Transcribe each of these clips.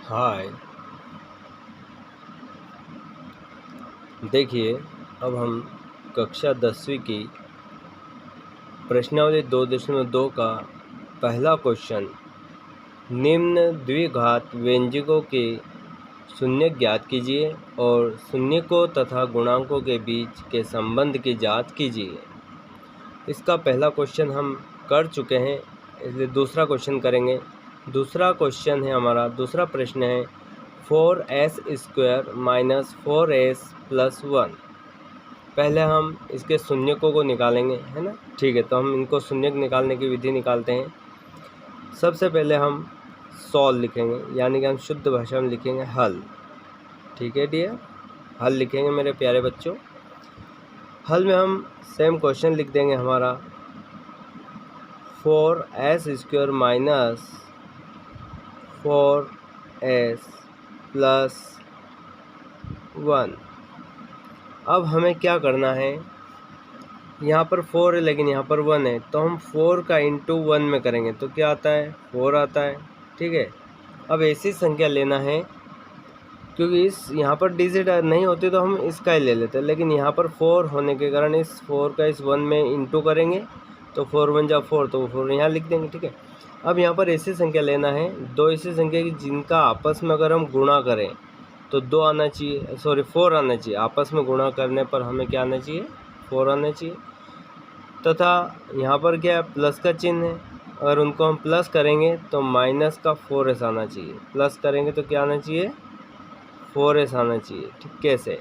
हाय। देखिए, अब हम कक्षा 10वीं की प्रश्नावली 2.2 का पहला क्वेश्चन, निम्न द्विघात व्यंजकों के शून्य ज्ञात कीजिए और शून्यकों तथा गुणांकों के बीच के संबंध की जांच कीजिए। इसका पहला क्वेश्चन हम कर चुके हैं, इसलिए दूसरा क्वेश्चन करेंगे। दूसरा क्वेश्चन है हमारा, दूसरा प्रश्न है 4s² - 4s + 1। पहले हम इसके शून्यकों को निकालेंगे, है ना। ठीक है, तो हम इनको शून्यक निकालने की विधि निकालते हैं। सबसे पहले हम सॉल्व लिखेंगे, यानी कि हम शुद्ध भाषा में लिखेंगे हल। ठीक है डियर, हल लिखेंगे मेरे प्यारे बच्चों। हल में हम सेम क्वेश्चन लिख देंगे हमारा 4s² - 4s + 1। अब हमें क्या करना है, यहाँ पर 4 है लेकिन यहाँ पर 1 है, तो हम 4 का इंटू 1 में करेंगे तो क्या आता है, 4 आता है। ठीक है, अब ऐसी संख्या लेना है, क्योंकि इस यहाँ पर डिजिट नहीं होती तो हम इसका ही ले लेते हैं, लेकिन यहाँ पर 4 होने के कारण इस 4 का इस 1 में इंटू करेंगे तो 4 × 1 = 4, तो 4 यहाँ लिख देंगे। ठीक है, अब यहाँ पर ऐसी संख्या लेना है, दो ऐसी संख्या की जिनका आपस में अगर हम गुणा करें तो 2 आना चाहिए, सॉरी 4 आना चाहिए। आपस में गुणा करने पर हमें क्या आना चाहिए, 4 आना चाहिए। तथा यहाँ पर क्या प्लस का चिन्ह है, अगर उनको हम प्लस करेंगे तो माइनस का 4s आना चाहिए। प्लस करेंगे तो क्या आना चाहिए, 4s आना चाहिए। ठीक, कैसे,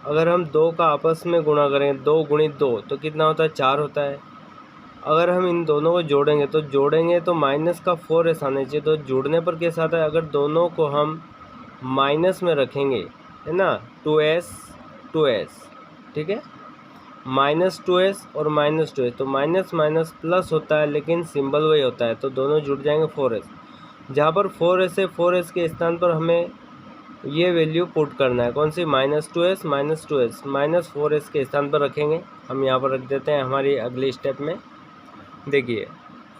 अगर हम 2 का आपस में गुणा करेंगे, 2 × 2 तो कितना होता है, 4 होता है। अगर हम इन दोनों को जोड़ेंगे तो माइनस का 4s आना चाहिए। तो जोड़ने पर कैसा आता है, अगर दोनों को हम माइनस में रखेंगे, है ना, 2s 2s, ठीक है, -2s और -2s, तो माइनस माइनस प्लस होता है लेकिन सिंबल वही होता है, तो दोनों जुड़ जाएंगे 4s। जहाँ पर 4s है, 4s के स्थान पर हमें ये वैल्यू पुट करना है, कौन सी, -2s -4s के स्थान पर रखेंगे। हम यहाँ पर रख देते हैं हमारी अगली स्टेप में। देखिए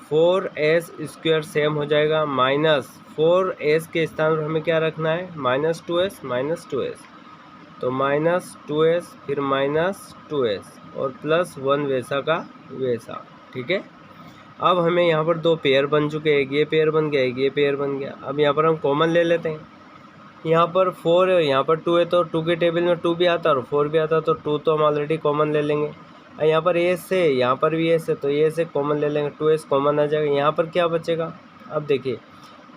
4s² सेम हो जाएगा, -4s के स्थान पर हमें क्या रखना है, -2s, तो -2s फिर -2s और +1 वैसा का वैसा। ठीक है, अब हमें यहाँ पर 2 पेयर बन चुके हैं, एक ये पेयर बन गया, एक ये पेयर बन गया। अब यहाँ पर हम कॉमन ले लेते हैं, यहाँ पर 4 है, यहाँ पर 2 है, तो 2 के टेबल में 2 भी आता है और 4 भी आता है, तो 2 तो हम ऑलरेडी कॉमन ले लेंगे। यहाँ पर s है, यहाँ पर भी s है, तो ये से कॉमन ले लेंगे, 2s कॉमन आ जाएगा। यहाँ पर क्या बचेगा, अब देखिए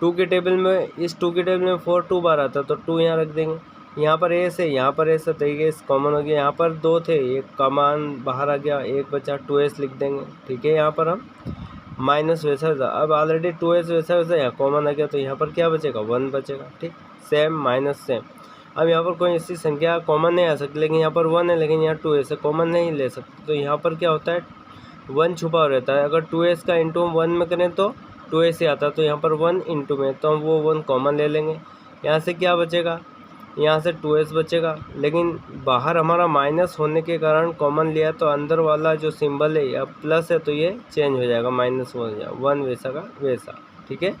2 के टेबल में, इस 2 के टेबल में 4 2 बार आता है, तो 2 यहाँ रख देंगे। यहाँ पर s है, यहाँ पर s है, तो ये कॉमन हो गया। यहाँ पर 2 थे, एक कॉमन बाहर आ गया, एक बचा, 2s लिख देंगे। ठीक है, यहाँ पर हम माइनस वैसा था, अब ऑलरेडी 2s वैसा यहाँ कॉमन आ गया, तो यहाँ पर क्या बचेगा, 1 बचेगा। ठीक, सेम माइनस सेम। अब यहाँ पर कोई ऐसी संख्या कॉमन नहीं आ सकती, लेकिन यहाँ पर 1 है, लेकिन यहाँ 2s है, कॉमन नहीं ले सकते, तो यहाँ पर क्या होता है, 1 छुपा रहता है। अगर 2s का इंटू हम 1 में करें तो 2s ही आता है, तो यहाँ पर 1 इंटू में, तो हम वो 1 कॉमन ले लेंगे। यहाँ से क्या बचेगा, यहाँ से 2s बचेगा, लेकिन बाहर हमारा माइनस होने के कारण कॉमन लिया, तो अंदर वाला जो सिंबल है या प्लस है, तो ये चेंज हो जाएगा, -1 हो जाएगा, 1 वैसा का वैसा। ठीक है,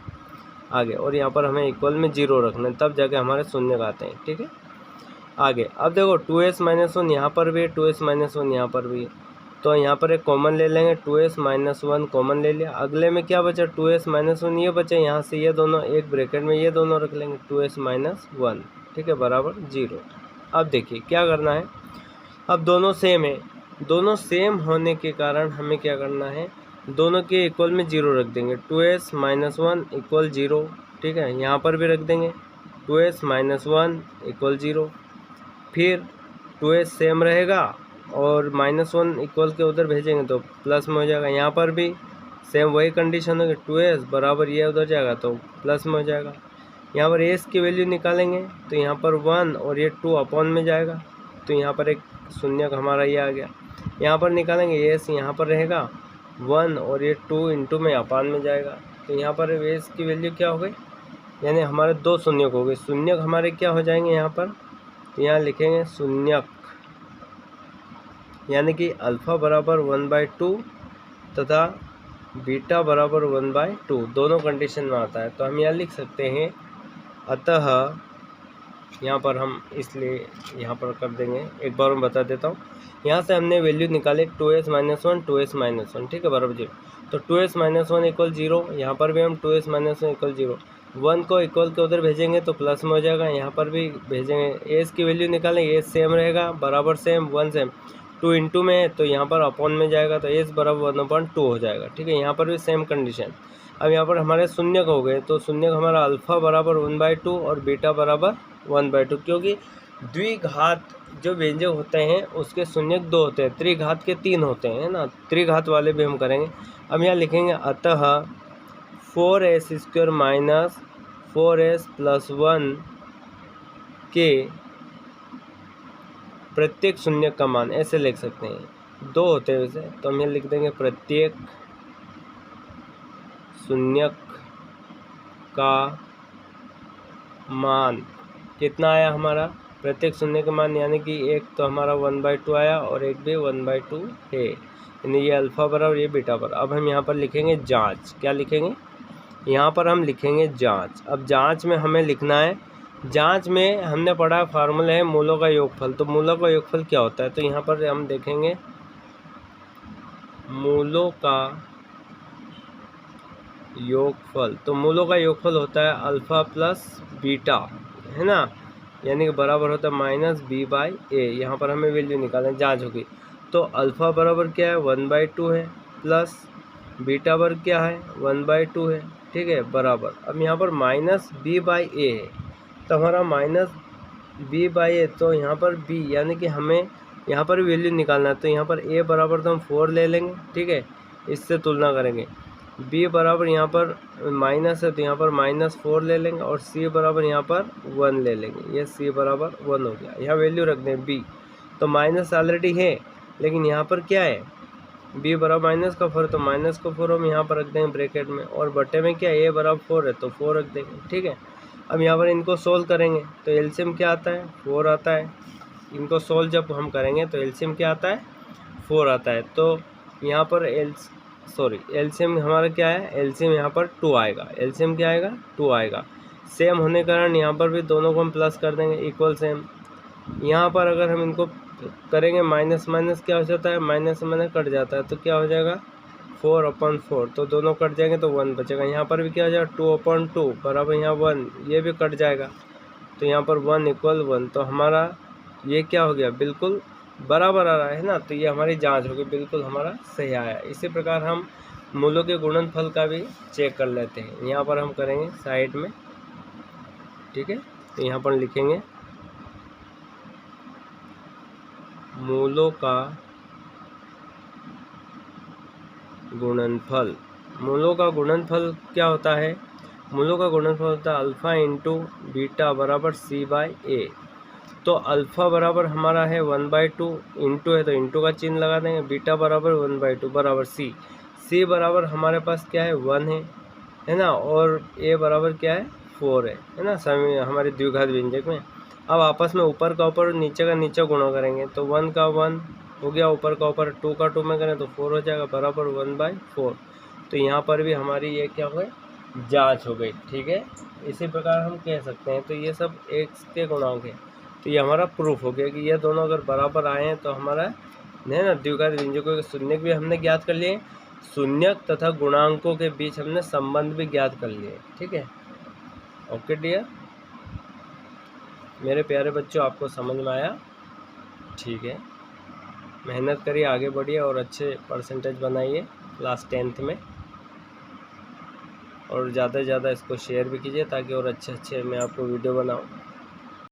आगे, और यहाँ पर हमें इक्वल में 0 रखना है, तब जाके हमारे शून्य आते हैं। ठीक है, आगे अब देखो 2s - 1 यहाँ पर भी है, 2s - 1 यहाँ पर भी है, तो यहाँ पर एक कॉमन ले लेंगे, 2s - 1 कॉमन ले लिया। अगले में क्या बचा, 2s - 1 ये बचे, यहाँ से ये दोनों एक ब्रैकेट में ये दोनों रख लेंगे, 2s - 1, ठीक है, बराबर 0। अब देखिए क्या करना है, अब दोनों सेम है, दोनों सेम होने के कारण हमें क्या करना है, दोनों के इक्वल में 0 रख देंगे, 2s - 1 = 0। ठीक है, यहाँ पर भी रख देंगे 2s - 1 = 0। फिर 2s सेम रहेगा और -1 इक्वल के उधर भेजेंगे तो प्लस में हो जाएगा। यहाँ पर भी सेम वही कंडीशन होगी, 2s बराबर ये उधर जाएगा तो प्लस में हो जाएगा। यहाँ पर s की वैल्यू निकालेंगे तो यहाँ पर 1 और ये 2 अपॉन में जाएगा, तो यहाँ पर एक शून्य हमारा ये आ गया। यहाँ पर निकालेंगे s, यहाँ पर रहेगा 1 और ये 2 इंटू में अपान में जाएगा, तो यहाँ पर s की वैल्यू क्या हो गई, यानी हमारे 2 शून्यक हो गए। शून्यक हमारे क्या हो जाएंगे यहाँ पर, तो यहाँ लिखेंगे शून्यक, यानी कि अल्फ़ा बराबर 1/2 तथा बीटा बराबर 1/2, दोनों कंडीशन में आता है। तो हम यहाँ लिख सकते हैं अतः यहाँ पर हम इसलिए यहाँ पर कर देंगे, एक बार मैं बता देता हूँ। यहाँ से हमने वैल्यू निकाले 2s minus one, 2s minus one, ठीक है, बराबर 0। तो 2s माइनस वन इक्वल 0, यहाँ पर भी हम 2s माइनस वन इक्वल 0, 1 को इक्वल के उधर भेजेंगे तो प्लस में हो जाएगा, यहाँ पर भी भेजेंगे। एस की वैल्यू निकालें, एस सेम रहेगा, बराबर सेम, 1 सेम, 2 इंटू में है तो यहाँ पर अपॉन में जाएगा तो एस बराबर 1/2 हो जाएगा, ठीक है। यहाँ पर भी सेम कंडीशन। अब यहाँ पर हमारे शून्य हो गए, तो शून्य हमारा अल्फ़ा बराबर 1/2 और बीटा बराबर 1/2, क्योंकि द्विघात जो व्यंजक होते हैं उसके शून्य 2 होते हैं, त्रिघात के 3 होते हैं ना, त्रिघात वाले भी हम करेंगे। अब यहाँ लिखेंगे अतः 4s² माइनस 4s प्लस 1 के प्रत्येक शून्य का मान, ऐसे लिख सकते हैं, 2 होते हैं वैसे, तो हम यहाँ लिख देंगे प्रत्येक शून्य का मान कितना आया हमारा, प्रत्येक शून्य का मान, यानी कि एक तो हमारा 1/2 आया और एक भी 1/2 है, यानी ये अल्फ़ा बराबर ये बीटा बराबर। अब हम यहाँ पर लिखेंगे जांच, क्या लिखेंगे, यहाँ पर हम लिखेंगे जांच। अब जांच में हमें लिखना है, जांच में हमने पढ़ा फार्मूला है मूलों का योगफल, तो मूलों का योगफल क्या होता है, तो यहाँ पर हम देखेंगे मूलों का योगफल, तो मूलों का योगफल होता है अल्फ़ा प्लस बीटा, है ना, यानी कि बराबर होता है माइनस b/a। यहाँ पर हमें वैल्यू निकालना, जांच होगी, तो अल्फ़ा बराबर क्या है 1/2 है, प्लस बीटा वर्ग क्या है 1/2 है, ठीक है, बराबर। अब यहाँ पर माइनस b/a है, तो हमारा माइनस b/a, तो यहाँ पर b यानी कि हमें यहाँ पर वैल्यू निकालना है, तो यहाँ पर a बराबर तो हम 4 ले लेंगे, ठीक है, इससे तुलना करेंगे। b बराबर यहाँ पर माइनस है तो यहाँ पर -4 ले लेंगे, और c बराबर यहाँ पर 1 ले लेंगे, ये c बराबर 1 हो गया। यहाँ वैल्यू रख दें b, तो माइनस ऑलरेडी है, लेकिन यहाँ पर क्या है, b बराबर माइनस का 4, तो माइनस का 4 हम यहाँ पर रख देंगे ब्रैकेट में, और बटे में क्या a बराबर 4 है तो 4 रख देंगे, ठीक है। अब यहाँ पर इनको सोल्व करेंगे तो एलसीएम क्या आता है, 4 आता है। इनको सोल्व जब हम करेंगे तो एलसीएम क्या आता है, 4 आता है। तो यहाँ पर एलसीएम हमारा क्या है, एलसीएम यहाँ पर 2 आएगा, एलसीएम क्या आएगा 2 आएगा। सेम होने के कारण यहाँ पर भी दोनों को हम प्लस कर देंगे, इक्वल सेम। यहाँ पर अगर हम इनको करेंगे माइनस माइनस क्या हो जाता है, माइनस माइनस कट जाता है, तो क्या हो जाएगा 4/4, तो दोनों कट जाएंगे तो 1 बचेगा। यहाँ पर भी क्या हो जाएगा 2/2 बराबर यहाँ 1, ये भी कट जाएगा, तो यहाँ पर 1 = 1, तो हमारा ये क्या हो गया, बिल्कुल बराबर आ रहा है ना, तो ये हमारी जांच होगी, बिल्कुल हमारा सही आया। इसी प्रकार हम मूलों के गुणनफल का भी चेक कर लेते हैं। यहाँ पर हम करेंगे साइड में, ठीक है, तो यहाँ पर लिखेंगे मूलों का गुणनफल। मूलों का गुणनफल क्या होता है, मूलों का गुणनफल होता है अल्फ़ा इंटू बीटा बराबर c/a। तो अल्फ़ा बराबर हमारा है 1/2, इंटू है तो इंटू का चिन्ह लगा देंगे, बीटा बराबर 1/2 बराबर c बराबर हमारे पास क्या है 1 है ना, और a बराबर क्या है 4 है ना, सभी हमारे द्विघात व्यंजक में। अब आपस में ऊपर का ऊपर नीचे का नीचे गुणा करेंगे, तो 1 का 1 हो गया, ऊपर का ऊपर 2 का 2 में करें तो 4 हो जाएगा, बराबर 1/4। तो यहाँ पर भी हमारी ये क्या हो गई, जांच हो गई, ठीक है। इसी प्रकार हम कह सकते हैं, तो ये सब x के गुणांक है, तो ये हमारा प्रूफ हो गया कि ये दोनों अगर बराबर आए हैं तो हमारा है ना द्विघात व्यंजकों के शून्यक भी हमने ज्ञात कर लिए, शून्यक तथा गुणांकों के बीच हमने संबंध भी ज्ञात कर लिए, ठीक है। ओके डियर, मेरे प्यारे बच्चों, आपको समझ में आया, ठीक है। मेहनत करिए, आगे बढ़िए और अच्छे परसेंटेज बनाइए क्लास 10th में, और ज़्यादा से ज़्यादा इसको शेयर भी कीजिए ताकि और अच्छे मैं आपको वीडियो बनाऊँ।